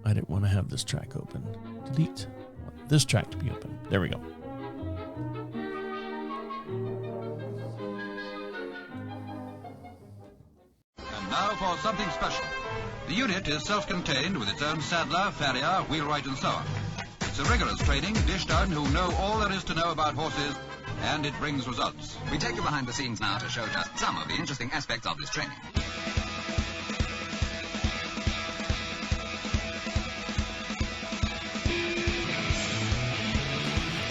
I didn't want to have this track open. Delete this track to be open. There we go. And now for something special. The unit is self-contained with its own saddler, farrier, wheelwright and so on. It's a rigorous training dished out who know all there is to know about horses, and it brings results. We take you behind the scenes now to show just some of the interesting aspects of this training.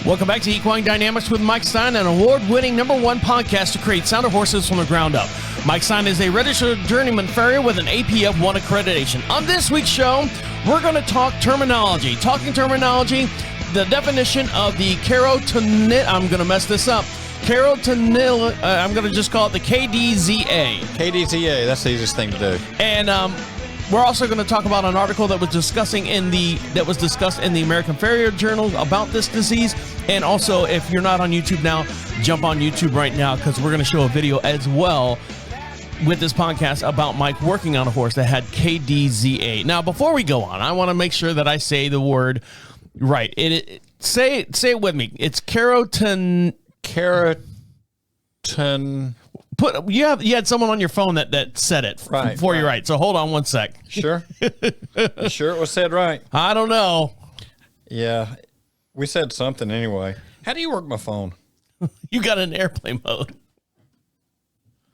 Welcome back to Equine Dynamics with Mike Stine, an award-winning #1 podcast to create sound of horses from the ground up. Mike Stine is a registered journeyman farrier with an APF1 accreditation. On this week's show, we're going to talk terminology. Talking terminology, the definition of the carotenolytic, I'm going to mess this up, carotenolytic, I'm going to just call it the KDZA. KDZA, that's the easiest thing to do. And we're also going to talk about an article that was discussed in the American Farrier Journal about this disease. And also, if you're not on YouTube now, jump on YouTube right now, because we're going to show a video as well with this podcast about Mike working on a horse that had KDZA. Now, before we go on, I want to make sure that I say the word right. Say it with me. It's keratin. You had someone on your phone that said it before you're right. So hold on one sec. Sure. You sure it was said right? I don't know. Yeah, we said something anyway. How do you work my phone? You got an airplane mode.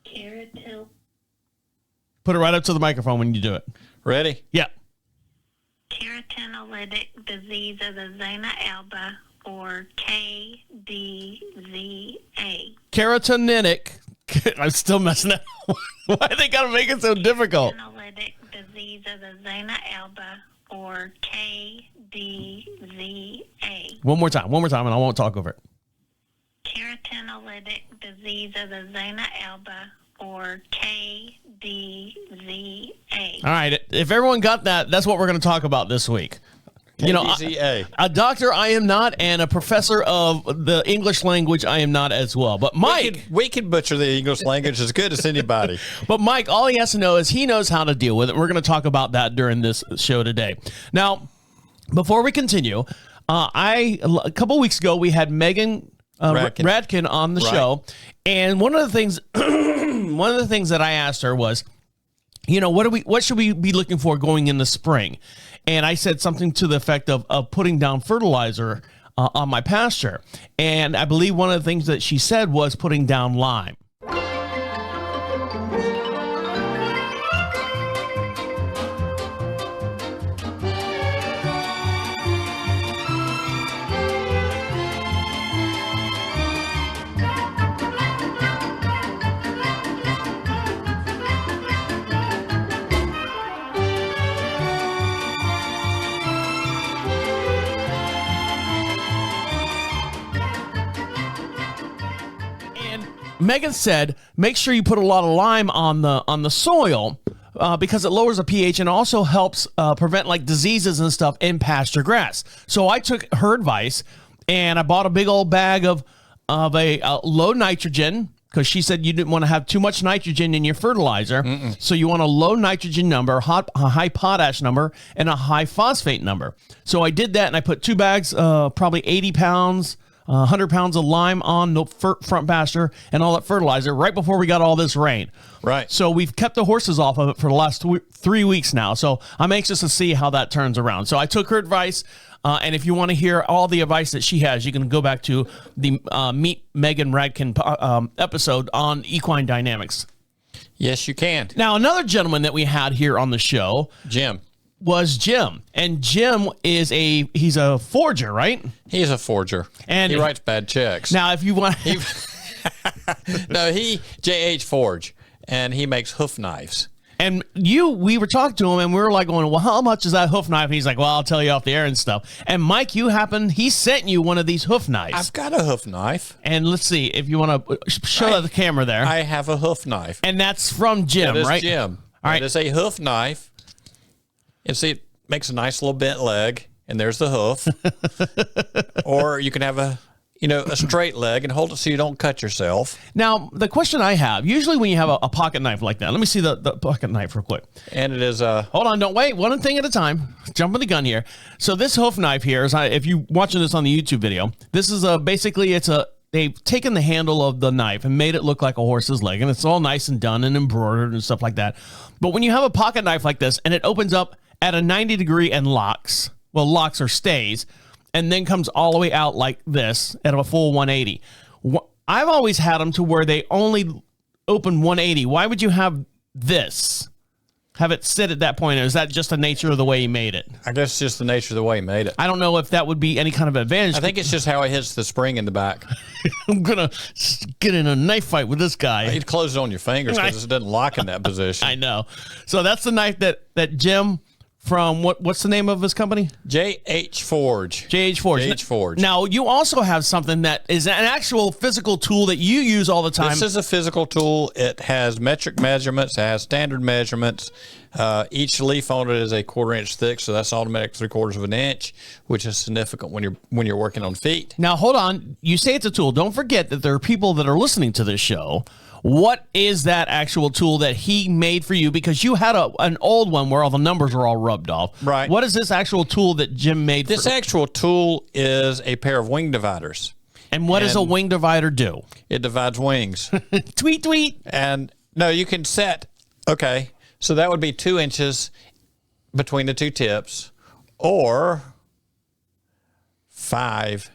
Keratin. Put it right up to the microphone when you do it. Ready? Yeah. Keratinolytic disease of the Zona Alba, or KDZA. Keratinolytic. I'm still messing up. Why they gotta make it so difficult? Keratinolytic disease of the Zona Alba, or KDZA. One more time, and I won't talk over it. Keratinolytic disease of the Zona Alba, or KDZA. All right, if everyone got that, that's what we're going to talk about this week. KDZA. You know, a doctor I am not, and a professor of the English language I am not as well. But Mike, we can butcher the English language as good as anybody. But Mike, all he has to know is he knows how to deal with it. We're going to talk about that during this show today. Now, before we continue, a couple weeks ago we had Megan Radkin on the show, and one of the things that I asked her was, you know, what should we be looking for going in the spring? And I said something to the effect of putting down fertilizer on my pasture. And I believe one of the things that she said was putting down lime. Megan said, make sure you put a lot of lime on the soil because it lowers the pH and also helps prevent like diseases and stuff in pasture grass. So I took her advice and I bought a big old bag of a low nitrogen, because she said you didn't want to have too much nitrogen in your fertilizer. So you want a low nitrogen number, a high potash number, and a high phosphate number. So I did that, and I put 2 bags, probably 80 pounds, 100 pounds of lime on the front pasture and all that fertilizer right before we got all this rain. Right. So we've kept the horses off of it for the last 3 weeks now. So I'm anxious to see how that turns around. So I took her advice. And if you want to hear all the advice that she has, you can go back to the Meet Megan Radkin episode on Equine Dynamics. Yes, you can. Now, another gentleman that we had here on the show, Jim. Was Jim. And Jim is he's a forger, right? He's a forger. And he writes bad checks. Now, if you want... No, J.H. Forge, and he makes hoof knives. And we were talking to him, and we were like going, well, how much is that hoof knife? And he's like, well, I'll tell you off the air and stuff. And Mike, he sent you one of these hoof knives. I've got a hoof knife. And let's see, if you want to show the camera there. I have a hoof knife. And that's from Jim, right? Jim. All right. It is a hoof knife. And see, it makes a nice little bent leg, and there's the hoof. Or you can have a straight leg and hold it so you don't cut yourself. Now, the question I have, usually when you have a pocket knife like that, let me see the pocket knife real quick. And it is Hold on, don't wait. One thing at a time. Jumping the gun here. So this hoof knife here is, if you're watching this on the YouTube video, this is they've taken the handle of the knife and made it look like a horse's leg, and it's all nice and done and embroidered and stuff like that. But when you have a pocket knife like this and it opens up at a 90 degree and locks or stays, and then comes all the way out like this at a full 180. I've always had them to where they only open 180. Why would you have this? Have it sit at that point? Or is that just the nature of the way he made it? I guess it's just the nature of the way he made it. I don't know if that would be any kind of advantage. I think it's just how he hits the spring in the back. I'm going to get in a knife fight with this guy. You'd close it on your fingers because it doesn't lock in that position. I know. So that's the knife that Jim from what's the name of his company? JH Forge. JH Forge. JH Forge. Now, you also have something that is an actual physical tool that you use all the time. This is a physical tool. It has metric measurements. It has standard measurements. Each leaf on it is a 1/4 inch thick, so that's automatic 3/4 of an inch, which is significant when you're working on feet. Now, hold on. You say it's a tool. Don't forget that there are people that are listening to this show. What is that actual tool that he made for you? Because you had an old one where all the numbers are all rubbed off. Right. What is this actual tool that Jim made? This actual tool is a pair of wing dividers. And what does a wing divider do? It divides wings. Tweet, tweet. And no, you can set, okay, so that would be 2 inches between the two tips, or 5.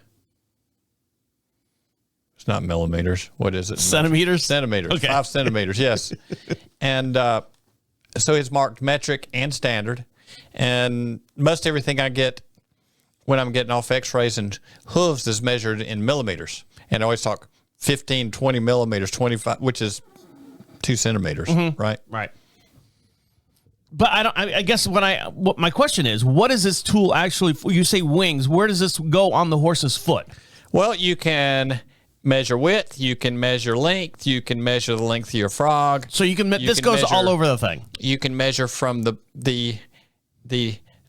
It's not millimeters. What is it? Centimeters? Centimeters. Okay. 5 centimeters, yes. And so it's marked metric and standard. And most everything I get when I'm getting off x-rays and hooves is measured in millimeters. And I always talk 15, 20 millimeters, 25, which is 2 centimeters, right? Right. But I guess what my question is, what is this tool actually for? You say wings. Where does this go on the horse's foot? Well, you can measure width, you can measure length, you can measure the length of your frog. So this goes all over the thing. You can measure from the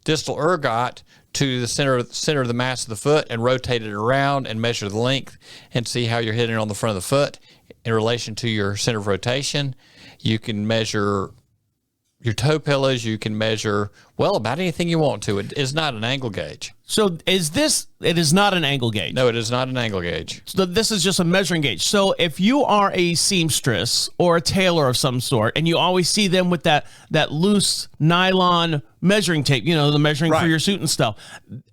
distal ergot to the center of the mass of the foot and rotate it around and measure the length and see how you're hitting on the front of the foot in relation to your center of rotation. You can measure your toe pillows. You can measure, about anything you want to. It is not an angle gauge. So it is not an angle gauge? No, it is not an angle gauge. So this is just a measuring gauge. So if you are a seamstress or a tailor of some sort, and you always see them with that loose nylon measuring tape, the measuring for your suit and stuff,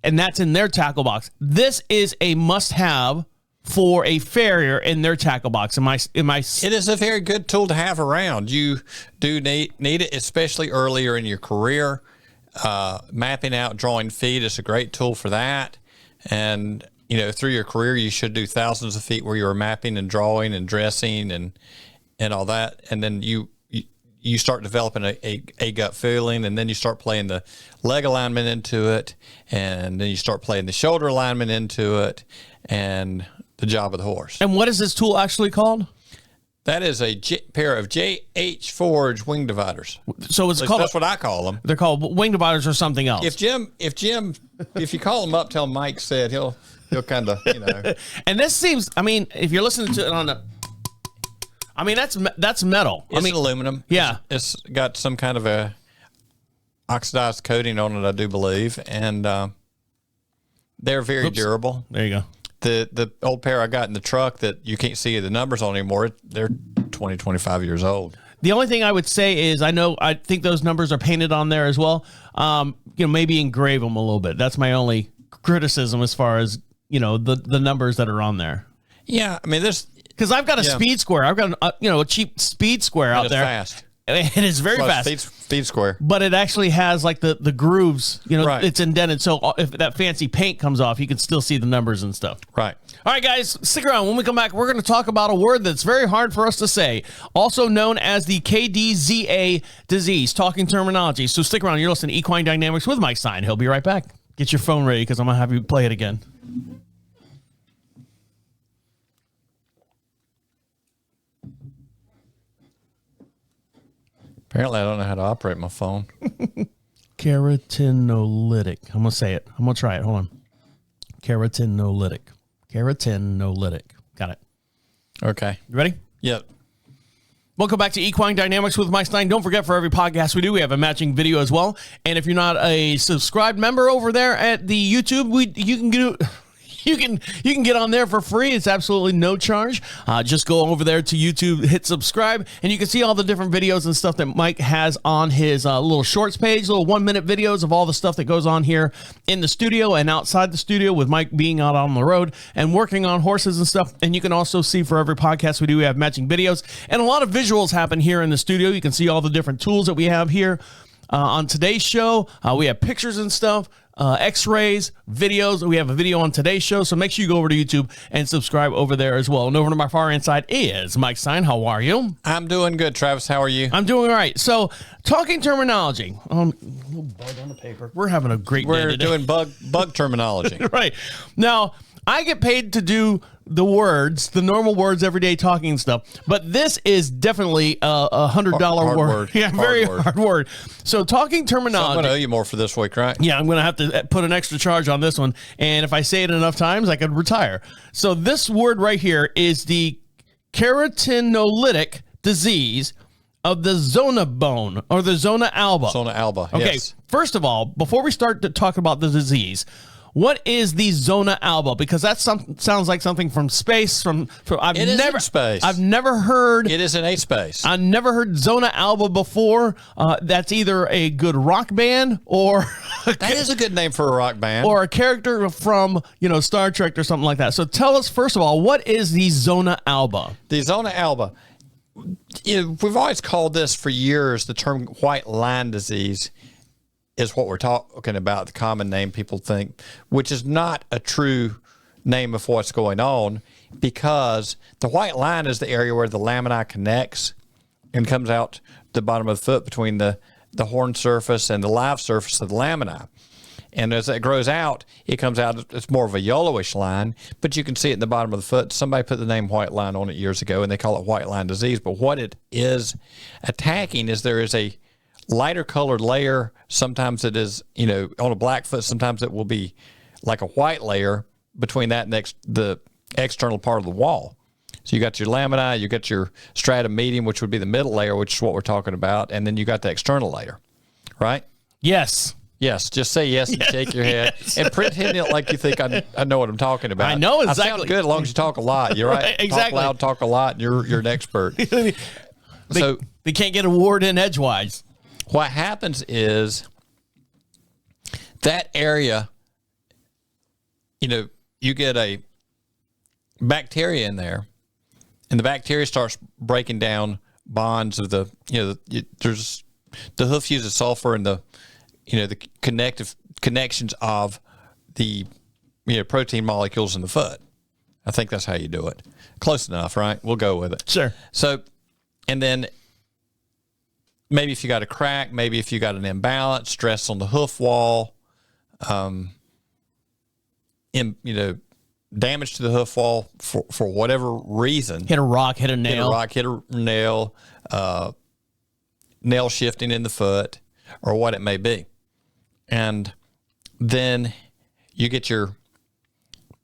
and that's in their tackle box, this is a must-have for a farrier in their tackle box. It is a very good tool to have around. You do need it, especially earlier in your career. Mapping out, drawing feet is a great tool for that. And, through your career, you should do thousands of feet where you're mapping and drawing and dressing and all that. And then you start developing a gut feeling, and then you start playing the leg alignment into it, and then you start playing the shoulder alignment into it, and the job of the horse. And what is this tool actually called? That is a pair of JH Forge wing dividers. So it's called. That's what I call them. They're called wing dividers or something else. If you call him up, tell him Mike said, he'll kind of, And this seems, if you're listening to it on that's metal. It's aluminum. Yeah. It's got some kind of a oxidized coating on it, I do believe, and they're very durable. There you go. The old pair I got in the truck that you can't see the numbers on anymore, they're 20, 25 years old. The only thing I would say is I think those numbers are painted on there as well. Maybe engrave them a little bit. That's my only criticism as far as, the numbers that are on there. Yeah, this... Because I've got a speed square. I've got a cheap speed square out there. Fast. It is very fast. Speed square. But it actually has like the grooves, right. It's indented. So if that fancy paint comes off, you can still see the numbers and stuff. Right. All right, guys, stick around. When we come back, we're going to talk about a word that's very hard for us to say, also known as the Kdza disease, talking terminology. So stick around. You're listening to Equine Dynamics with Mike Stine. He'll be right back. Get your phone ready because I'm going to have you play it again. Apparently, I don't know how to operate my phone. Keratinolytic. I'm going to say it. I'm going to try it. Hold on. Keratinolytic. Keratinolytic. Got it. Okay. You ready? Yep. Welcome back to Equine Dynamics with Mike Stine. Don't forget, for every podcast we do, we have a matching video as well. And if you're not a subscribed member over there at the YouTube, you can get on there for free. It's absolutely no charge. Just go over there to YouTube, hit subscribe, and you can see all the different videos and stuff that Mike has on his little shorts page, little 1-minute videos of all the stuff that goes on here in the studio and outside the studio, with Mike being out on the road and working on horses and stuff. And you can also see, for every podcast we do, we have matching videos, and a lot of visuals happen here in the studio. You can see all the different tools that we have here. On today's show, we have pictures and stuff, x-rays, videos. We have a video on today's show, so make sure you go over to YouTube and subscribe over there as well. And over to my far inside is Mike Stine. How are you? I'm doing good, Travis. How are you? I'm doing all right. So, talking terminology. Little bug on the paper. We're having a great day We're today. doing bug terminology. Right. Now, I get paid to do the words, the normal words, everyday talking stuff, but this is definitely a $100 Hard word. word. Yeah, very Hard word. hard word. So talking So I'm terminology. going to owe you more for this week, right? Yeah, I'm going to have to put an extra charge on this one, and if I say it enough times, I could retire. So this word right here is the keratinolytic disease of the Zona bone, or the Zona Alba. Zona Alba. Okay, Yes. first of all, before we start to talk about the disease, what is the Zona Alba? Because that sounds like something from space. It is in space. I've never heard. It is in a space. I've never heard Zona Alba before. That's either a good rock band or That is a good name for a rock band. or a character from Star Trek or something like that. So tell us, first of all, what is the Zona Alba? The Zona Alba. We've always called this for years the term white line disease is what we're talking about, the common name people think, which is not a true name of what's going on, because the white line is the area where the lamina connects and comes out the bottom of the foot between the horn surface and the live surface of the lamina. And as it grows out, it comes out, it's more of a yellowish line, but you can see it in the bottom of the foot. Somebody put the name white line on it years ago, and they call it white line disease. But what it is attacking is there is a lighter colored layer. Sometimes it is, on a black foot, sometimes it will be like a white layer between that and the external part of the wall. So you got your lamina, you got your stratum medium, which would be the middle layer, which is what we're talking about, and then you got the external layer, right? Yes. Yes, just say yes and shake your head and pretend it like you think I know what I'm talking about. I know I exactly. sound good as long as you talk a lot. You're right. Exactly. Talk loud, talk a lot, and you're an expert. They can't get a word in edgewise. What happens is that area, you get a bacteria in there, and the bacteria starts breaking down bonds of there's the hoof uses sulfur and the connections of the protein molecules in the foot. I think that's how you do it. Close enough, right? We'll go with it. Sure. So, and then maybe if you got a crack, maybe if you got an imbalance, stress on the hoof wall, damage to the hoof wall for whatever reason. Hit a rock, hit a nail. Hit a nail, nail shifting in the foot, or what it may be. And then you get your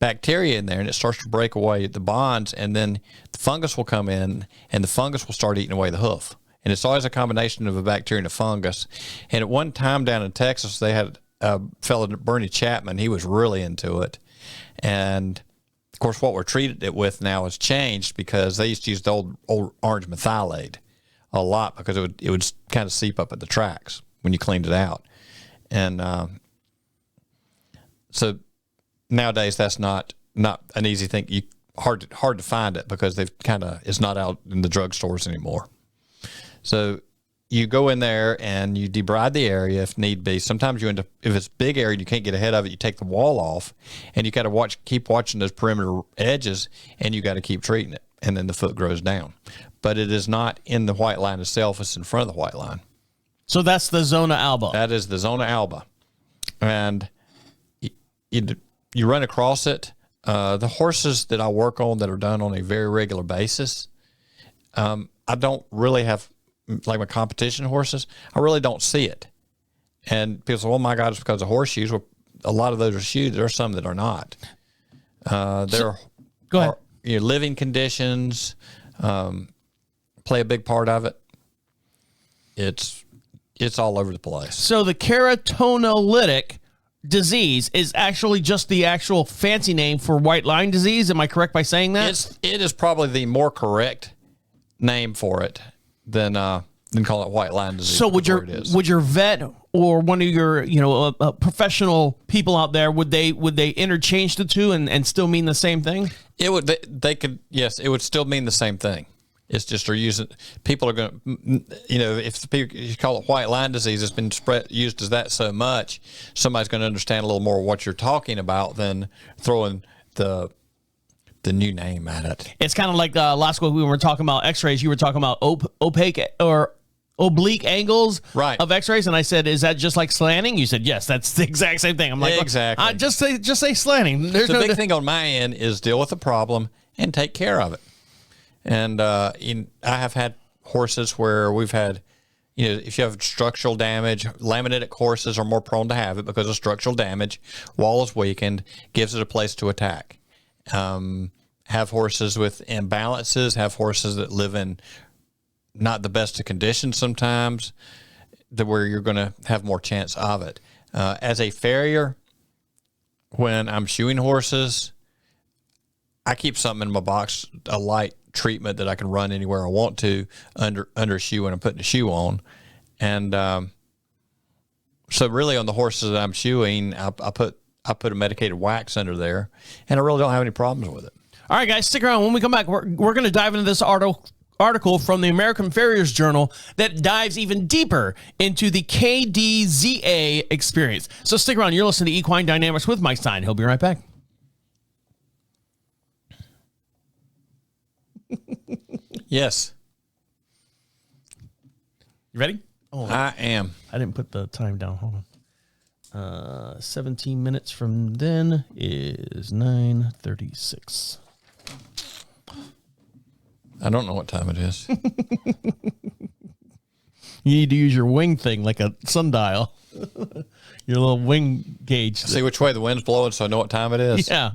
bacteria in there, and it starts to break away the bonds, and then the fungus will come in, and the fungus will start eating away the hoof. And it's always a combination of a bacteria and a fungus. And at one time down in Texas, they had a fellow, Bernie Chapman. He was really into it. And, of course, what we're treating it with now has changed, because they used to use the old orange methylate a lot, because it would kind of seep up at the tracks when you cleaned it out. And so nowadays that's not an easy thing. Hard to find it, because it's not out in the drugstores anymore. So you go in there and you debride the area if need be. Sometimes you end up, if it's a big area and you can't get ahead of it, you take the wall off, and you got to keep watching those perimeter edges, and you got to keep treating it, and then the foot grows down. But it is not in the white line itself; it's in front of the white line. So that's the Zona Alba. That is the Zona Alba, and you run across it. The horses that I work on that are done on a very regular basis, I don't really have, like my competition horses, I really don't see it. And people say, "Oh my God, it's because of horseshoes." Well, a lot of those are shoes. There are some that are not. There Go ahead. are living conditions play a big part of it. It's all over the place. So the keratinolytic disease is actually just the actual fancy name for white line disease. Am I correct by saying that? It is probably the more correct name for it than call it white line disease. So would your vet or one of your professional people out there, would they interchange the two and still mean the same thing? It would. They could. Yes, it would still mean the same thing. It's just people are going to, if you call it white line disease, it's been used as that so much, somebody's going to understand a little more what you're talking about than throwing the new name at it. It's kind of like last week we were talking about x-rays. You were talking about opaque or oblique angles of x-rays, and I said, is that just like slanting? You said, yes, that's the exact same thing. I'm like, exactly. Just say slanting. There's the big thing on my end is deal with the problem and take care of it. And I have had horses where we've had, if you have structural damage, laminitic horses are more prone to have it because of structural damage. Wall is weakened, gives it a place to attack. Have horses with imbalances, have horses that live in not the best of conditions sometimes, where you're going to have more chance of it. As a farrier, when I'm shoeing horses, I keep something in my box, a light treatment that I can run anywhere I want to under a shoe when I'm putting the shoe on. And so really on the horses that I'm shoeing, I put a medicated wax under there, and I really don't have any problems with it. All right, guys, stick around. When we come back, we're going to dive into this article from the American Farrier's Journal that dives even deeper into the Kdza experience. So stick around. You're listening to Equine Dynamics with Mike Stine. He'll be right back. Yes. You ready? Oh, I am. I didn't put the time down. Hold on. 17 minutes from then is 9:36. I don't know what time it is. You need to use your wing thing like a sundial. Your little wing gauge. See which way the wind's blowing so I know what time it is. Yeah.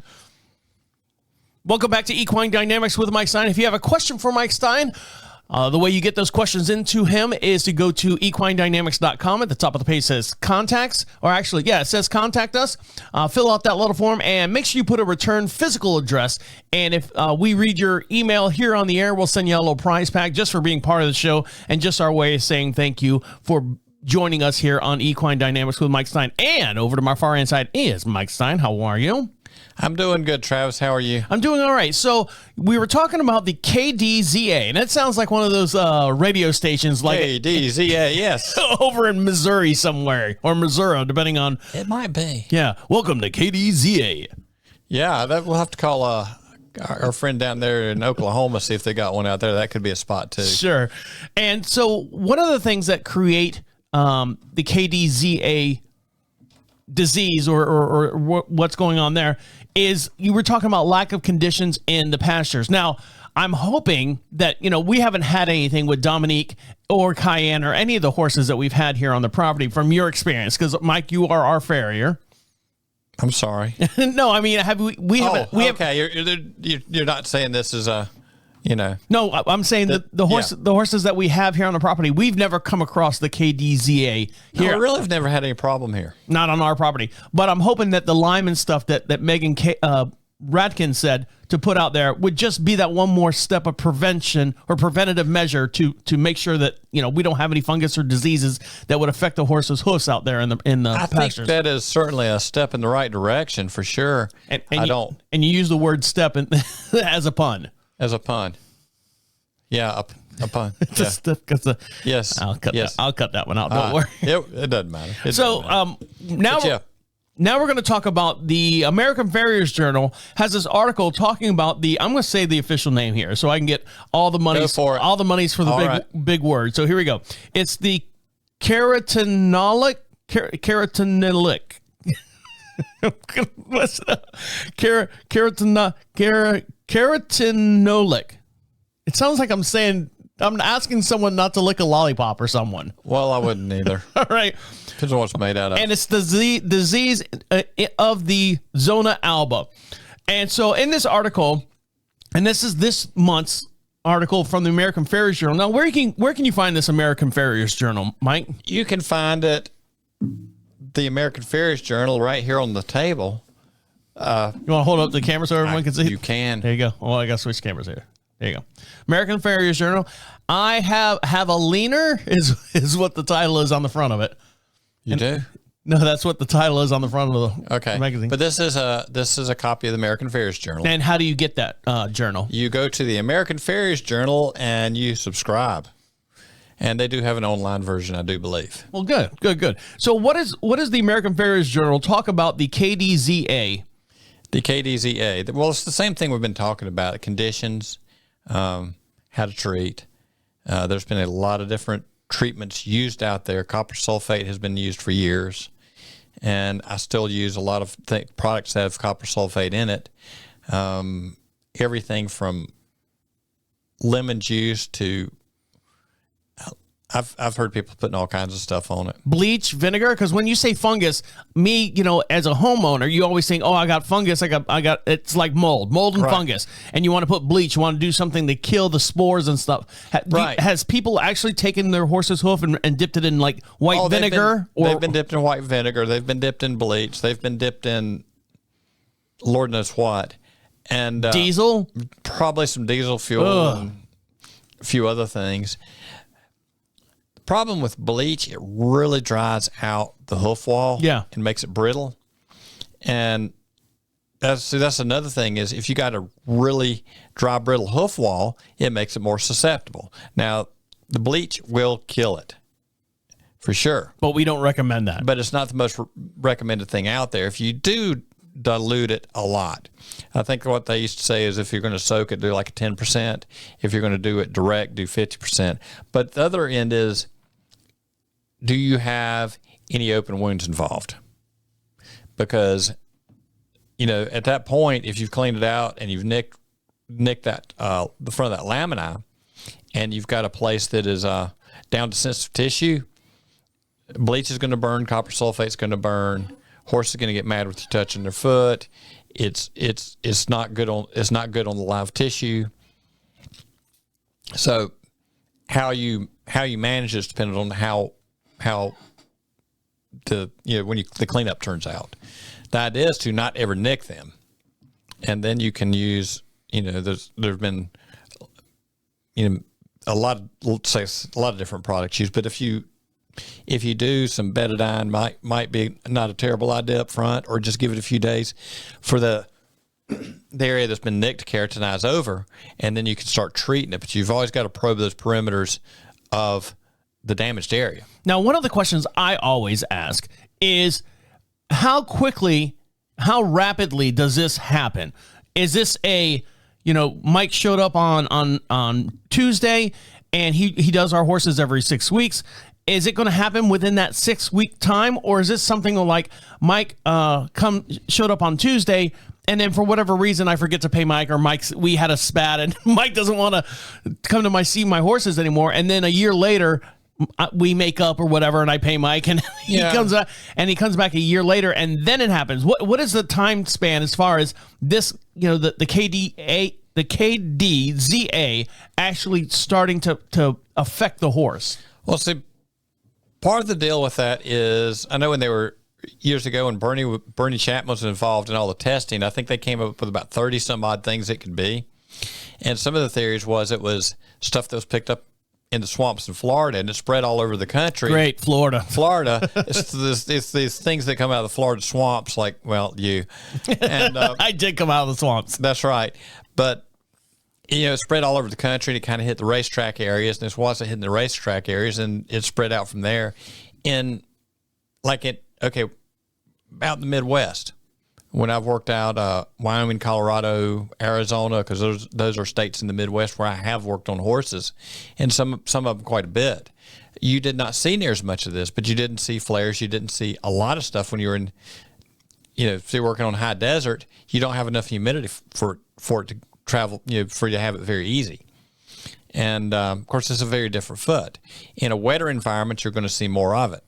Welcome back to Equine Dynamics with Mike Stine. If you have a question for Mike Stine, the way you get those questions into him is to go to equinedynamics.com. At the top of the page says contacts, or actually, it says contact us. Fill out that little form and make sure you put a return physical address. And if we read your email here on the air, we'll send you a little prize pack just for being part of the show and just our way of saying thank you for joining us here on Equine Dynamics with Mike Stine. And over to my far hand side is Mike Stine. How are you? I'm doing good, Travis. How are you? I'm doing all right. So we were talking about the Kdza, and it sounds like one of those radio stations like Kdza, yes. over in Missouri somewhere, or Missouri, depending on. It might be. Yeah. Welcome to Kdza. Yeah, we'll have to call our friend down there in Oklahoma, see if they got one out there. That could be a spot, too. Sure. And so one of the things that create the Kdza disease or what's going on there is you were talking about lack of conditions in the pastures. Now, I'm hoping that, we haven't had anything with Dominique or Cayenne or any of the horses that we've had here on the property from your experience, because Mike, you are our farrier. I'm sorry. No, I mean, You're not saying this is a, No, I'm saying that the horses that we have here on the property, we've never come across the Kdza here. No, we really have never had any problem here. Not on our property. But I'm hoping that the Lyman stuff that Megan Radkin said to put out there would just be that one more step of prevention or preventative measure to make sure that, we don't have any fungus or diseases that would affect the horse's hoofs out there in the pastures. I think that is certainly a step in the right direction for sure. And you use the word step as a pun. As a pun. Yeah, a pun. Yeah. Yes. I'll cut that one out. Don't worry. It doesn't matter. Now we're going to talk about the American Farrier's Journal has this article talking about I'm going to say the official name here so I can get all the monies for the big word. So here we go. It's the Keratinolytic. Keratinolytic. It sounds like I'm asking someone not to lick a lollipop or someone. Well, I wouldn't either. All right. Depends on what it's made out of. And it's the disease of the Zona Alba. And so in this article, and this is this month's article from the American Farrier's Journal. Now, where can you find this American Farrier's Journal, Mike? You can find it, the American Farrier's Journal, right here on the table. You want to hold up the camera so everyone can see? You can. There you go. Well, I got to switch cameras here. There you go. American Farrier's Journal. I have a leaner is what the title is on the front of it. You do? No, that's what the title is on the front of the magazine. But this is a copy of the American Farrier's Journal. And how do you get that journal? You go to the American Farrier's Journal and you subscribe. And they do have an online version, I do believe. Well, good. So what is the American Farrier's Journal talk about the Kdza? The Kdza. Well, it's the same thing we've been talking about: conditions, how to treat. There's been a lot of different treatments used out there. Copper sulfate has been used for years, and I still use a lot of products that have copper sulfate in it. Everything from lemon juice to I've heard people putting all kinds of stuff on it. Bleach, vinegar, because when you say fungus, me, as a homeowner, you always think, oh, I got fungus. I got. It's like mold and right. fungus, and you want to put bleach. You want to do something to kill the spores and stuff. Right. Has people actually taken their horse's hoof and dipped it in like white vinegar? They've been dipped in white vinegar. They've been dipped in bleach. They've been dipped in Lord knows what, and diesel, probably some diesel fuel and a few other things. Problem with bleach, it really dries out the hoof wall and makes it brittle. And that's another thing is if you got a really dry, brittle hoof wall, it makes it more susceptible. Now, the bleach will kill it for sure. But we don't recommend that. But it's not the most recommended thing out there. If you do dilute it a lot, I think what they used to say is if you're going to soak it, do like a 10%. If you're going to do it direct, do 50%. But the other end is, do you have any open wounds involved? Because, at that point, if you've cleaned it out and you've nicked that the front of that lamina, and you've got a place that is down to sensitive tissue, bleach is going to burn, copper sulfate is going to burn. Horse is going to get mad with you touching their foot. It's not good on the live tissue. So how you manage this depends on how the cleanup turns out. The idea is to not ever nick them, and then you can use there's been a lot of different products used, but if you do some betadine, might be not a terrible idea up front, or just give it a few days for the area that's been nicked to keratinize over, and then you can start treating it. But you've always got to probe those perimeters of the damaged area. Now, one of the questions I always ask is how rapidly does this happen? Is this Mike showed up on Tuesday and he does our horses every 6 weeks. Is it going to happen within that 6 week time, or is this something like Mike showed up on Tuesday and then for whatever reason I forget to pay Mike, or we had a spat and Mike doesn't want to come to see my horses anymore, and then a year later we make up or whatever and I pay Mike and he comes back a year later and then it happens? What is the time span as far as this, the Kdza actually starting to affect the horse? Well, see, part of the deal with that is, I know when they were years ago when Bernie Chapman was involved in all the testing, I think they came up with about 30 some odd things it could be. And some of the theories was it was stuff that was picked up in the swamps in Florida and it spread all over the country. Great, Florida. It's these things that come out of the Florida swamps, like, well, you. And I did come out of the swamps. That's right. But it spread all over the country, and it kind of hit the racetrack areas, and this wasn't hitting the racetrack areas, and it spread out from there. Out in the Midwest, when I've worked out Wyoming, Colorado, Arizona, because those are states in the Midwest where I have worked on horses, and some of them quite a bit. You did not see near as much of this, but you didn't see flares. You didn't see a lot of stuff when you were in, if you're working on high desert, you don't have enough humidity for it to travel, for you to have it very easy. And of course, it's a very different foot. In a wetter environment, you're going to see more of it.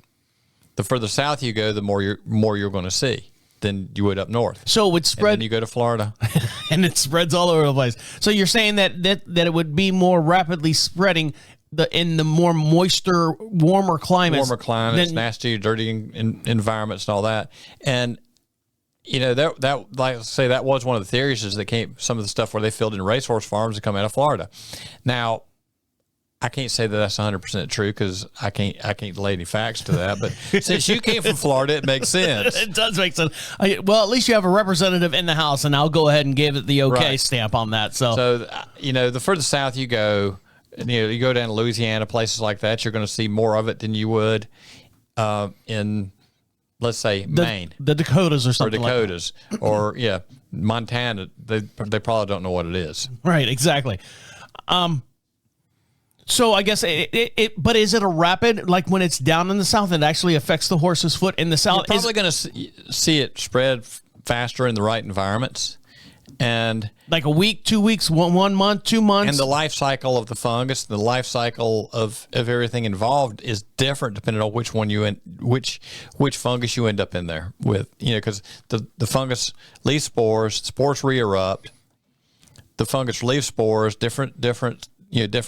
The further south you go, the more you're going to see. than you would up north. So it would And spread, then you go to Florida. and it spreads all over the place. So you're saying that it would be more rapidly spreading in the more moister, warmer climates. Warmer climates, nasty, dirty environments, and all that. And that like I say, that was one of the theories is some of the stuff where they filled in racehorse farms that come out of Florida. Now, I can't say that that's 100% true because I can't lay any facts to that. But since you came from Florida, it makes sense. It does make sense. Well, at least you have a representative in the House, and I'll go ahead and give it the okay Right. stamp on that. So the further south you go, you go down to Louisiana, places like that, you're going to see more of it than you would in, let's say, Maine. The Dakotas or something Dakotas, or Montana. They probably don't know what it is. Right, exactly. So I guess but is it a rapid, like when it's down in the south, it actually affects the horse's foot in the south? You're probably going to see it spread faster in the right environments. And like a week, 2 weeks, 1 month, 2 months? And the life cycle of the fungus, the life cycle of everything involved is different depending on which one which fungus you end up in there with. Because the fungus leaf spores re-erupt. The fungus leaf spores, different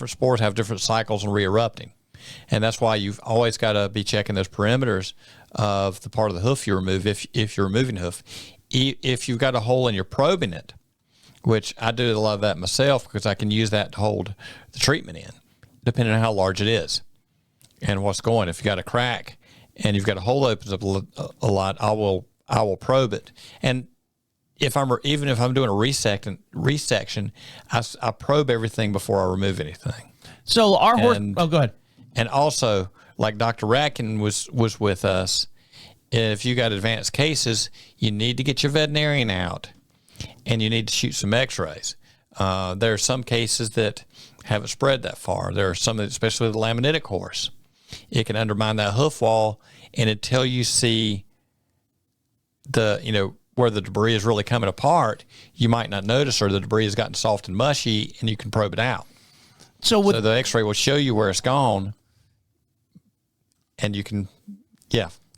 spores have different cycles and re-erupting. And that's why you've always got to be checking those perimeters of the part of the hoof you remove if you're removing hoof. If you've got a hole and you're probing it, which I do a lot of that myself because I can use that to hold the treatment in, depending on how large it is and what's going. If you got a crack and you've got a hole that opens up a lot, I will probe it. And even if I'm doing a resection, I probe everything before I remove anything. So our horse. Oh, go ahead. And also, like Dr. Ratkin was with us. If you got advanced cases, you need to get your veterinarian out, and you need to shoot some X-rays. There are some cases that haven't spread that far. There are some, especially with the laminitic horse, it can undermine that hoof wall, and until you see where the debris is really coming apart, you might not notice, or the debris has gotten soft and mushy, and you can probe it out. So the X-ray will show you where it's gone, and you can,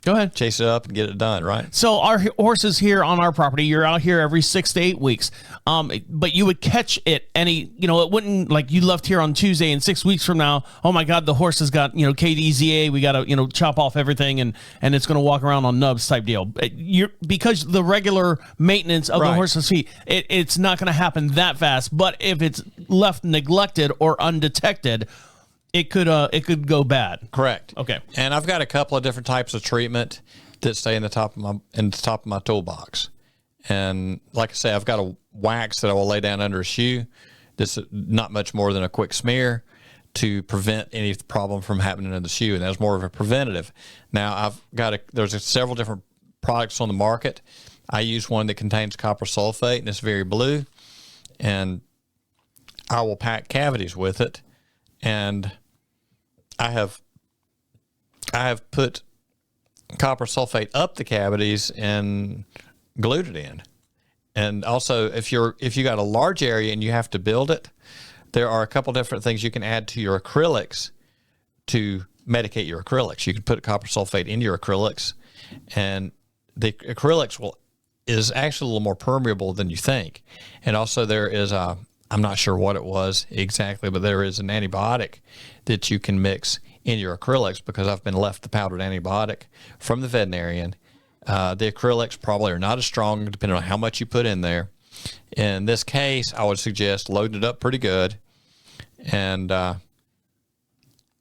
go ahead, chase it up and get it done, right? So our horses here on our property, you're out here every 6 to 8 weeks, but you would catch it it wouldn't, like you left here on Tuesday and 6 weeks from now, oh my God, the horse has got, Kdza, we got to, chop off everything and it's going to walk around on nubs type deal. Because the regular maintenance of the horse's feet, it's not going to happen that fast, but if it's left neglected or undetected, it could go bad. Correct. Okay. And I've got a couple of different types of treatment that stay in the top of my toolbox. And like I say, I've got a wax that I will lay down under a shoe. This is not much more than a quick smear to prevent any problem from happening in the shoe, and that's more of a preventative. Now there's several different products on the market. I use one that contains copper sulfate, and it's very blue, and I will pack cavities with it. And I have put copper sulfate up the cavities and glued it in. And also, if you got a large area and you have to build it, there are a couple different things you can add to your acrylics to medicate your acrylics. You can put copper sulfate in your acrylics, and the acrylics is actually a little more permeable than you think. And also, there is I'm not sure what it was exactly, but there is an antibiotic that you can mix in your acrylics because I've been left the powdered antibiotic from the veterinarian. The acrylics probably are not as strong depending on how much you put in there. In this case, I would suggest loading it up pretty good. And I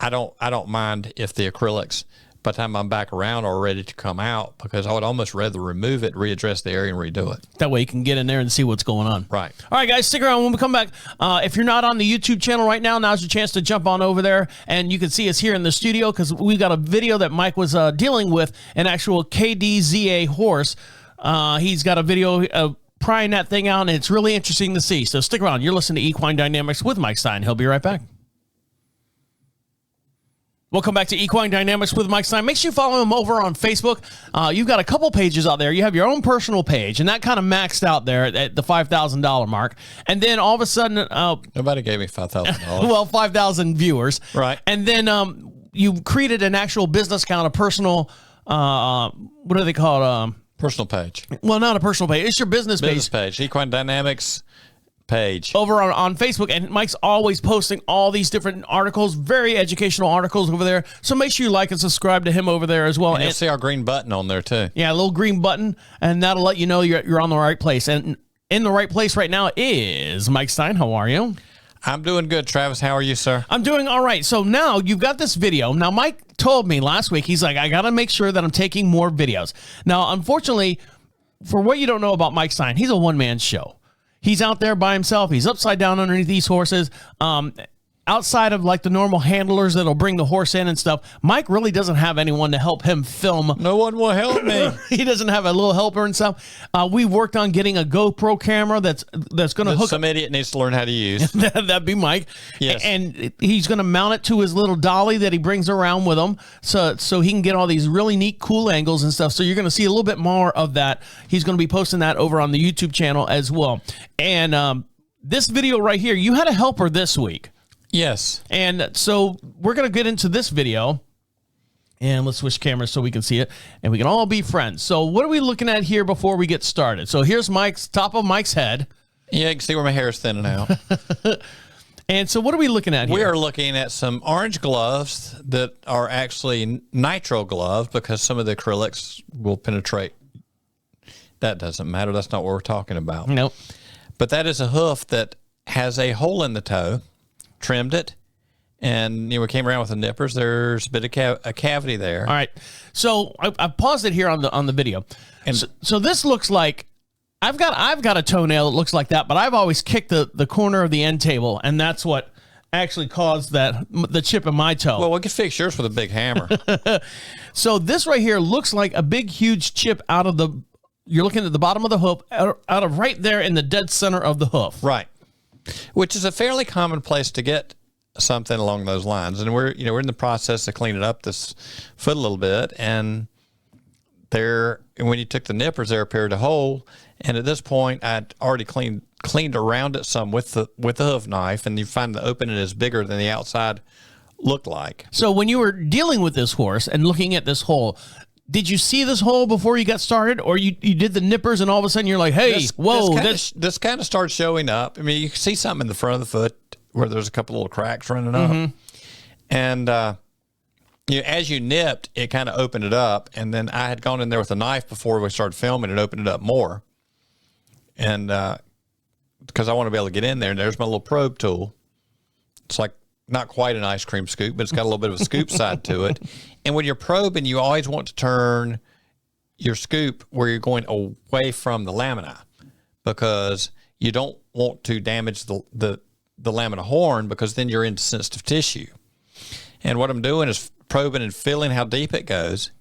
don't mind if the acrylics, by the time I'm back around, are ready to come out, because I would almost rather remove it, readdress the area, and redo it. That way you can get in there and see what's going on. Right. All right, guys, stick around when we come back. If you're not on the YouTube channel right now, now's your chance to jump on over there, and you can see us here in the studio because we've got a video that Mike was dealing with, an actual Kdza horse. He's got a video of prying that thing out, and it's really interesting to see. So stick around. You're listening to Equine Dynamics with Mike Stine. He'll be right back. Welcome back to Equine Dynamics with Mike Stine. Make sure you follow him over on Facebook. You've got a couple pages out there. You have your own personal page, and that kind of maxed out there at the $5,000 mark. And then all of a sudden... nobody gave me $5,000. Well, 5,000 viewers. Right. And then you created an actual business account, a personal... what do they call it? Personal page. Well, not a personal page. It's your business Business page. page. Equine Dynamics page. Over on Facebook, and Mike's always posting all these different articles, very educational articles over there. So make sure you like and subscribe to him over there as well. And you'll see our green button on there too. Yeah, a little green button, and that'll let you know you're on the right place. And in the right place right now is Mike Stine. How are you? I'm doing good, Travis. How are you, sir? I'm doing all right. So now you've got this video. Now, Mike told me last week, he's like, I got to make sure that I'm taking more videos. Now, unfortunately, for what you don't know about Mike Stine, he's a one-man show. He's out there by himself. He's upside down underneath these horses. Outside of like the normal handlers that'll bring the horse in and stuff, Mike really doesn't have anyone to help him film. No one will help me. He doesn't have a little helper and stuff. We worked on getting a GoPro camera that's going to hook. Some idiot needs to learn how to use. That'd be Mike. Yes. And he's going to mount it to his little dolly that he brings around with him, so he can get all these really neat, cool angles and stuff. So you're going to see a little bit more of that. He's going to be posting that over on the YouTube channel as well. And this video right here, you had a helper this week. Yes. And so we're going to get into this video, and let's switch cameras so we can see it, and we can all be friends. So what are we looking at here before we get started? So here's top of Mike's head. Yeah, you can see where my hair is thinning out. And so what are we looking at here? We are looking at some orange gloves that are actually nitro gloves because some of the acrylics will penetrate. That doesn't matter. That's not what we're talking about. Nope. But that is a hoof that has a hole in the toe. Trimmed it, and we came around with the nippers. There's a bit of a cavity there. All right, so I paused it here on the video, and so this looks like I've got a toenail that looks like that, but I've always kicked the corner of the end table, and that's what actually caused the chip in my toe. Well, we could fix yours with a big hammer. So this right here looks like a big, huge chip out of the. You're looking at the bottom of the hoof, out of right there in the dead center of the hoof. Right. Which is a fairly common place to get something along those lines. And we're in the process of cleaning up this foot a little bit. And when you took the nippers, there appeared a hole. And at this point, I'd already cleaned around it some with the hoof knife. And you find the opening is bigger than the outside looked like. So when you were dealing with this horse and looking at this hole, did you see this hole before you got started, or you did the nippers and all of a sudden you're like, hey, this kind of starts showing up. I mean, you can see something in the front of the foot where there's a couple little cracks running up. And as you nipped, it kind of opened it up. And then I had gone in there with a knife before we started filming and opened it up more. And because I want to be able to get in there, and there's my little probe tool. It's like not quite an ice cream scoop, but it's got a little bit of a scoop side to it. And when you're probing, you always want to turn your scoop where you're going away from the lamina, because you don't want to damage the lamina horn, because then you're into sensitive tissue. And what I'm doing is probing and feeling how deep it goes.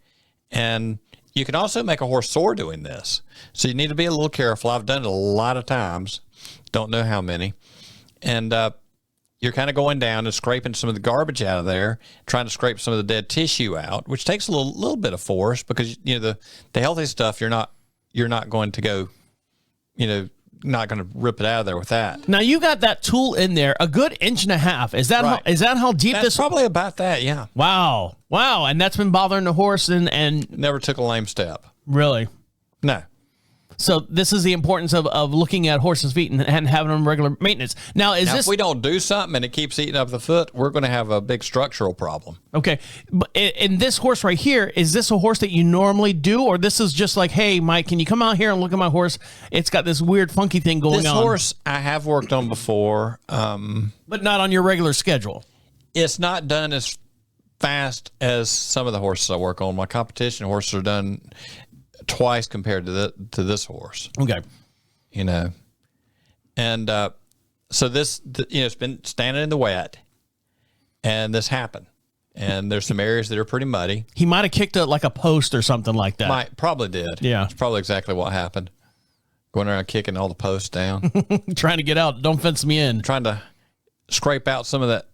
And you can also make a horse sore doing this. So you need to be a little careful. I've done it a lot of times. Don't know how many. And you're kind of going down and scraping some of the garbage out of there, trying to scrape some of the dead tissue out, which takes a little bit of force, because the healthy stuff you're not going to go, not going to rip it out of there with that. Now you got that tool in there a good 1.5 inches. Is that right. how deep That's this? Probably about that. Yeah. Wow, and that's been bothering the horse and never took a lame step. Really? No. So this is the importance of looking at horses' feet and having them regular maintenance. Now, if we don't do something and it keeps eating up the foot, we're going to have a big structural problem. Okay. But in this horse right here, is this a horse that you normally do, or this is just like, hey, Mike, can you come out here and look at my horse? It's got this weird funky thing going on. This horse I have worked on before. But not on your regular schedule. It's not done as fast as some of the horses I work on. My competition horses are done twice compared to this horse. Okay. And so this, it's been standing in the wet, and this happened. And there's some areas that are pretty muddy. He might have kicked it like a post or something like that. Probably did. Yeah. It's probably exactly what happened. Going around kicking all the posts down. Trying to get out. Don't fence me in. Trying to scrape out some of that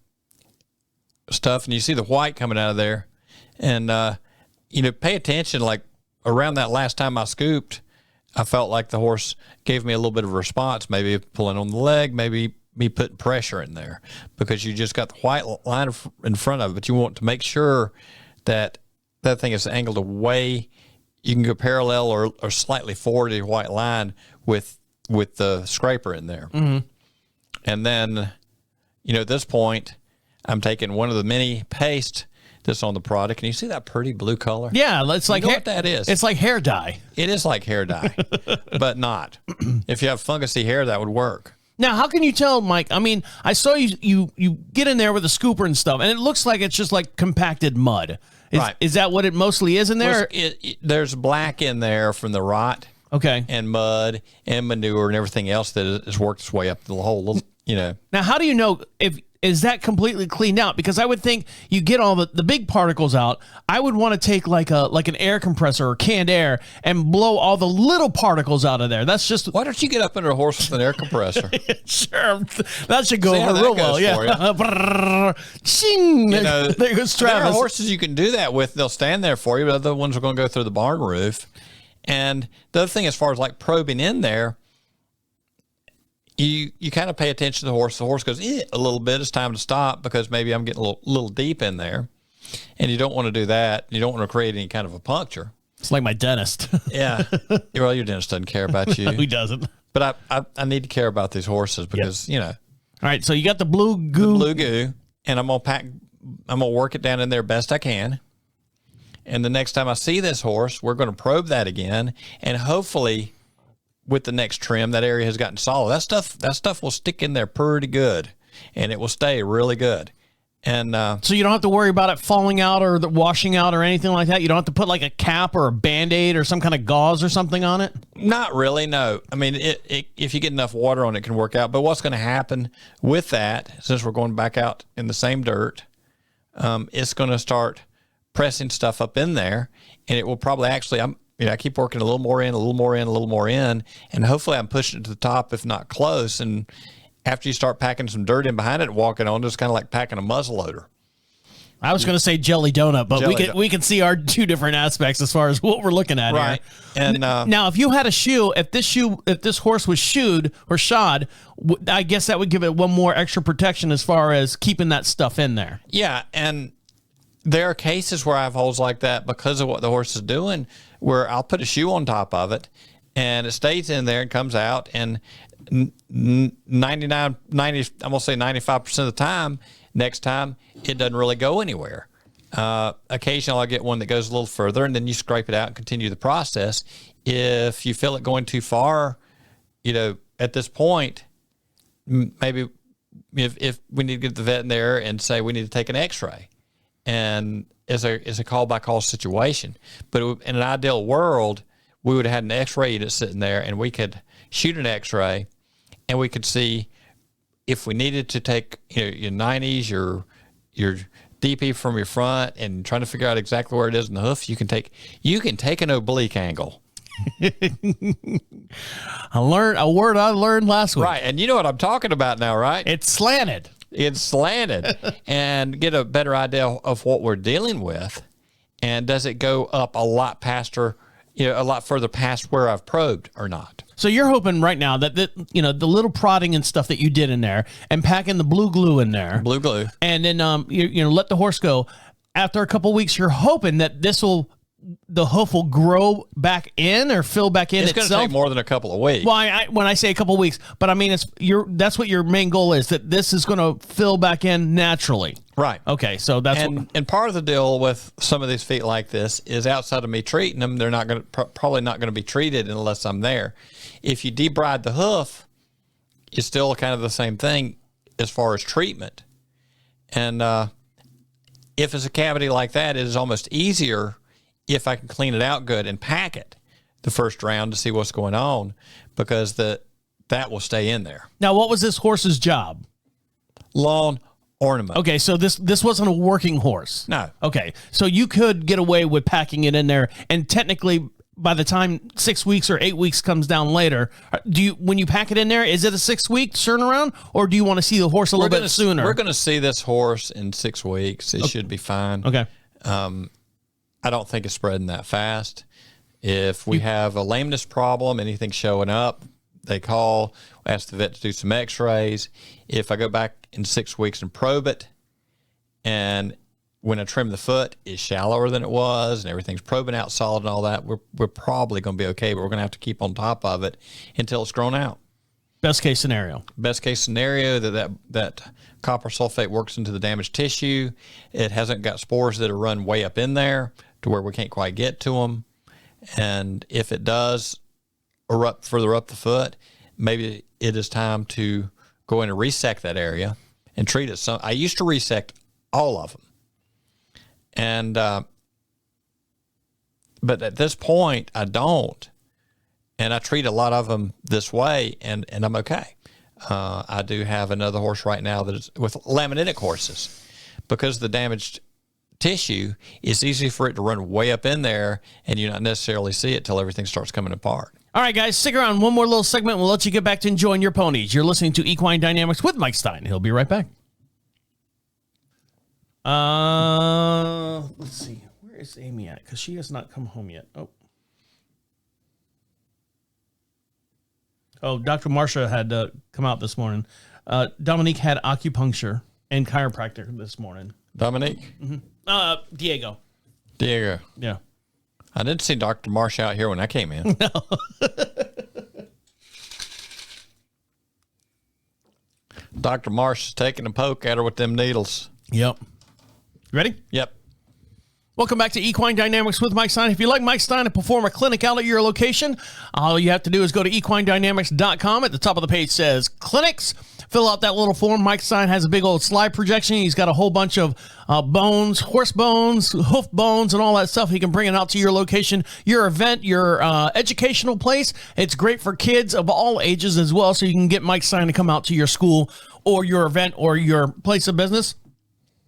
stuff. And you see the white coming out of there. And, pay attention, like, around that last time I scooped, I felt like the horse gave me a little bit of a response, maybe pulling on the leg, maybe me putting pressure in there, because you just got the white line in front of it. But you want to make sure that that thing is angled away. you can go parallel or slightly forward to your white line with the scraper in there. Mm-hmm. And then, at this point, I'm taking one of the mini paste that's on the product. Can you see that pretty blue color? Yeah, it's like what that is? It's like hair dye. It is like hair dye, but not. If you have fungusy hair, that would work. Now, how can you tell, Mike? I mean, I saw you get in there with a scooper and stuff, and it looks like it's just like compacted mud. Right. Is that what it mostly is in there? Well, there's black in there from the rot. Okay. And mud and manure and everything else that has worked its way up the whole little, Now, how do you know is that completely cleaned out? Because I would think you get all the big particles out. I would want to take like an air compressor or canned air and blow all the little particles out of there. That's just. Why don't you get up under a horse with an air compressor? Sure, that should go over real well. Yeah. Ching. There goes Travis. There are horses you can do that with. They'll stand there for you, but other ones are going to go through the barn roof. And the other thing, as far as like probing in there, you kind of pay attention to the horse. The horse goes a little bit. It's time to stop because maybe I'm getting a little deep in there, and you don't want to do that. You don't want to create any kind of a puncture. It's like my dentist. Yeah. Well, your dentist doesn't care about you. No, he doesn't. But I need to care about these horses because All right, so you got the blue goo. And I'm gonna work it down in there best I can. And the next time I see this horse, we're going to probe that again, and hopefully, with the next trim, that area has gotten solid. That stuff will stick in there pretty good, and it will stay really good. And so you don't have to worry about it falling out or washing out or anything like that. You don't have to put like a cap or a Band-Aid or some kind of gauze or something on it. Not really, no. I mean, if you get enough water on it, it can work out. But what's going to happen with that, since we're going back out in the same dirt, it's going to start pressing stuff up in there, and it will probably actually, I keep working a little more in, a little more in, a little more in, and hopefully I'm pushing it to the top, if not close. And after you start packing some dirt in behind it and walking on, it's kind of like packing a muzzle loader. I was going to say jelly donut, but we can see our two different aspects as far as what we're looking at right here. And now, if you had a shoe, if this horse was shoed or shod, I guess that would give it one more extra protection as far as keeping that stuff in there. Yeah, and there are cases where I have holes like that because of what the horse is doing, where I'll put a shoe on top of it, and it stays in there and comes out, and 95% of the time, next time, it doesn't really go anywhere. Occasionally, I'll get one that goes a little further, and then you scrape it out and continue the process. If you feel it going too far, at this point, maybe if we need to get the vet in there and say we need to take an x-ray, and it's a call-by-call situation. But in an ideal world, we would have had an x-ray unit sitting there, and we could shoot an x-ray, and we could see if we needed to take your 90s, your DP from your front, and trying to figure out exactly where it is in the hoof. You can take an oblique angle. I learned a word I learned last week. Right, and you know what I'm talking about now, right? It's slanted. It's slanted, and get a better idea of what we're dealing with. And does it go up a lot faster, a lot further past where I've probed or not? So you're hoping right now that the little prodding and stuff that you did in there, and packing the blue glue in there, and then let the horse go. After a couple weeks, you're hoping that the hoof will grow back in or fill back in. It's going to take more than a couple of weeks. Well, when I say a couple of weeks, but I mean that's what your main goal is, that this is going to fill back in naturally. Right. Okay, so that's and part of the deal with some of these feet like this is outside of me treating them, they're not going to probably not going to be treated unless I'm there. If you debride the hoof, it's still kind of the same thing as far as treatment. And if it's a cavity like that, it is almost easier if I can clean it out good and pack it the first round to see what's going on, because that will stay in there. Now, what was this horse's job? Lawn ornament. Okay, so this wasn't a working horse. No. Okay, so you could get away with packing it in there, and technically, by the time 6 weeks or 8 weeks comes down later, when you pack it in there, is it a 6 week turnaround, or do you want to see the horse a little bit sooner? We're going to see this horse in 6 weeks. It should be fine. Okay. I don't think it's spreading that fast. If we have a lameness problem, anything showing up, they call, ask the vet to do some x-rays. If I go back in 6 weeks and probe it, and when I trim the foot is shallower than it was and everything's probing out solid and all that, we're probably going to be okay, but we're going to have to keep on top of it until it's grown out. Best case scenario. Best case scenario, that copper sulfate works into the damaged tissue. It hasn't got spores that are run way up in there to where we can't quite get to them. And if it does erupt further up the foot, maybe it is time to go in and resect that area and treat it. So I used to resect all of them. And, but at this point I don't, and I treat a lot of them this way and I'm okay. I do have another horse right now that is with laminitic horses because the damaged tissue, it's easy for it to run way up in there and you not necessarily see it till everything starts coming apart. All right, guys, stick around. One more little segment. We'll let you get back to enjoying your ponies. You're listening to Equine Dynamics with Mike Stine. He'll be right back. Let's see. Where is Amy at? Because she has not come home yet. Oh, Dr. Marcia had come out this morning. Dominique had acupuncture and chiropractor this morning. Dominique? Mm-hmm. Diego. Yeah. I didn't see Dr. Marsh out here when I came in. No. Dr. Marsh is taking a poke at her with them needles. Yep. Ready? Yep. Welcome back to Equine Dynamics with Mike Stine. If you'd like Mike Stine to perform a clinic out at your location, all you have to do is go to equinedynamics.com. At the top of the page says clinics. Fill out that little form. Mike Stine has a big old slide projection. He's got a whole bunch of bones, horse bones, hoof bones, and all that stuff. He can bring it out to your location, your event, your educational place. It's great for kids of all ages as well, so you can get Mike Stine to come out to your school or your event or your place of business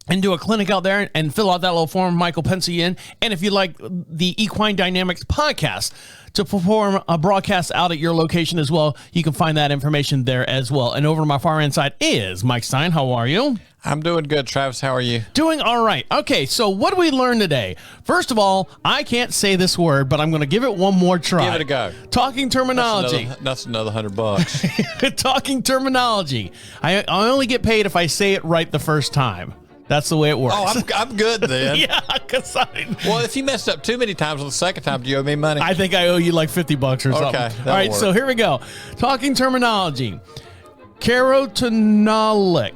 and do a clinic out there and fill out that little form. Mike will pencil you in. And if you'd like the Equine Dynamics podcast to perform a broadcast out at your location as well, you can find that information there as well. And over to my far end side is Mike Stine. How are you? I'm doing good, Travis. How are you? Doing all right. Okay, so what did we learn today? First of all, I can't say this word, but I'm going to give it one more try. Give it a go. Talking terminology. That's another $100. Talking terminology. I only get paid if I say it right the first time. That's the way it works. Oh, I'm good then. Yeah, because well, if you messed up too many times on the second time, do you owe me money? I think I owe you like $50 or something. Okay. All right, so here we go. Talking terminology. Keratinolytic.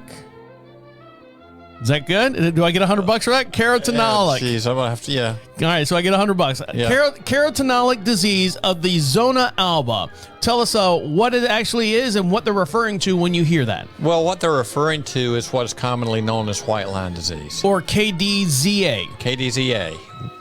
Is that good? Do I get $100 for that? Keratinolytic. Jeez, I'm gonna have to. Yeah. All right, so I get $100. Yeah. Keratinolytic disease of the Zona Alba. Tell us what it actually is and what they're referring to when you hear that. Well, what they're referring to is what is commonly known as white line disease, or Kdza. Kdza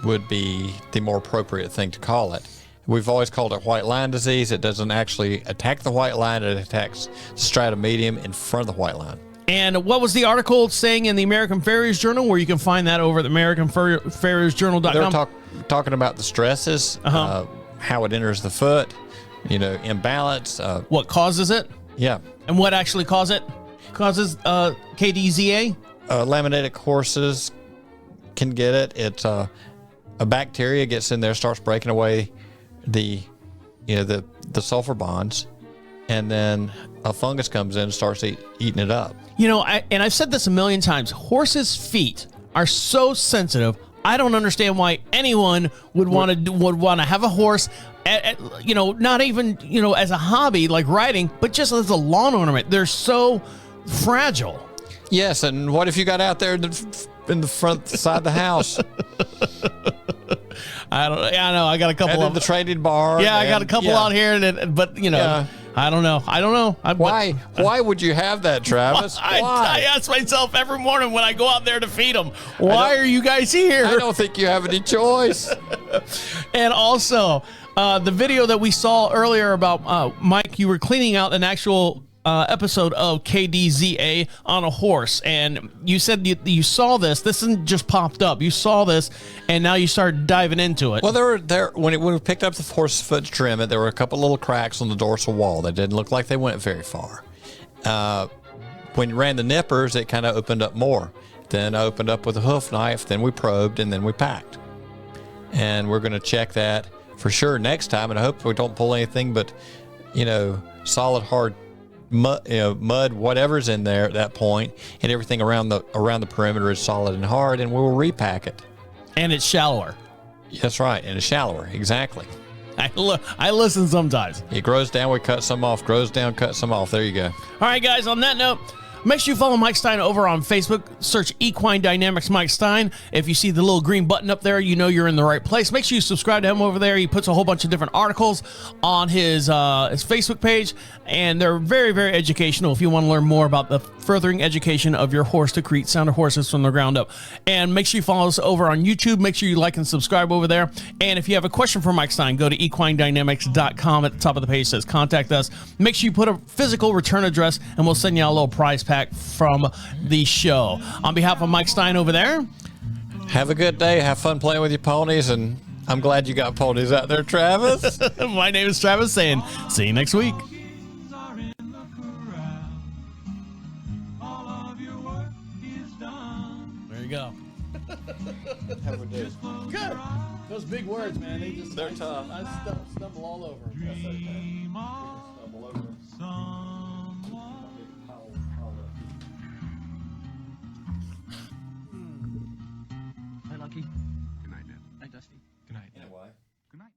would be the more appropriate thing to call it. We've always called it white line disease. It doesn't actually attack the white line; it attacks the stratum medium in front of the white line. And what was the article saying in the American Farrier's Journal, where you can find that over at the AmericanFarriersJournal.com? They're talking about the stresses, how it enters the foot, imbalance. What causes it? Yeah. And what actually causes Kdza? Laminitic horses can get it. It's a bacteria gets in there, starts breaking away the sulfur bonds, and then a fungus comes in and starts eating it up. And I've said this a million times, horses' feet are so sensitive. I don't understand why anyone would want to have a horse, not even, as a hobby like riding, but just as a lawn ornament. They're so fragile. Yes, and what if you got out there in the front side of the house? I know. I got a couple of the traded bar. Yeah, I got a couple out here, but Yeah. I don't know. Why would you have that, Travis? Why? I ask myself every morning when I go out there to feed them, why are you guys here? I don't think you have any choice. And also, the video that we saw earlier about Mike, you were cleaning out an actual episode of Kdza on a horse, and you said you saw this. This isn't just popped up. You saw this, and now you started diving into it. Well, when we picked up the horse's foot to trim it, there were a couple little cracks on the dorsal wall that didn't look like they went very far. When you ran the nippers, it kind of opened up more. Then I opened up with a hoof knife. Then we probed, and then we packed. And we're going to check that for sure next time. And I hope we don't pull anything but, solid hard mud, whatever's in there at that point, and everything around the perimeter is solid and hard, and we'll repack it. And it's shallower. That's right, and it's shallower. Exactly. I listen sometimes. It grows down, we cut some off. Grows down, cut some off. There you go. All right, guys, on that note, make sure you follow Mike Stine over on Facebook. Search Equine Dynamics Mike Stine. If you see the little green button up there, you know you're in the right place. Make sure you subscribe to him over there. He puts a whole bunch of different articles on his Facebook page, and they're very, very educational if you want to learn more about the furthering education of your horse to create sounder horses from the ground up. And make sure you follow us over on YouTube. Make sure you like and subscribe over there. And if you have a question for Mike Stine, go to equinedynamics.com. At the top of the page says contact us. Make sure you put a physical return address, and we'll send you out a little prize pack from the show. On behalf of Mike Stine over there, have a good day. Have fun playing with your ponies, and I'm glad you got ponies out there, Travis. My name is Travis, saying see you next week. There you go. Have a day. Good. Those big words, man, They're tough. I stumble all over them. That's okay. Stumble over them. Hi, Lucky. Good night, Dad. Hi, Dusty. Good night. You know why? Good night.